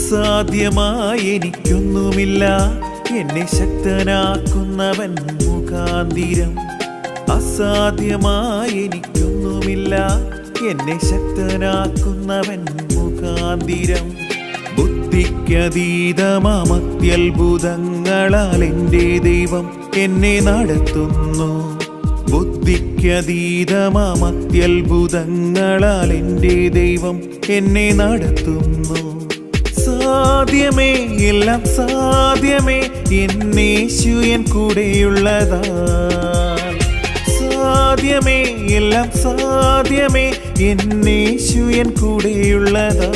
അസാധ്യമായി എനിക്കൊന്നുമില്ല, എന്നെ ശക്തനാക്കുന്നവൻ മുഖാന്തിരം. അസാധ്യമായി എനിക്കൊന്നുമില്ല, എന്നെ ശക്തനാക്കുന്നവൻ മുഖാന്തിരം. ബുദ്ധിക്കതീതമത്യത്ഭുതങ്ങളാൽ എൻ്റെ ദൈവം എന്നെ നടത്തുന്നു. ബുദ്ധിക്കതീതമത്യത്ഭുതങ്ങളാൽ എൻ്റെ ദൈവം എന്നെ നടത്തുന്നു. സാധ്യമേ, എല്ലാം സാധ്യമേ, എന്നേശു എൻ കൂടെയുള്ളതാ. സാധ്യമേ, എല്ലാം സാധ്യമേ, എന്നേശു എൻ കൂടെയുള്ളതാ.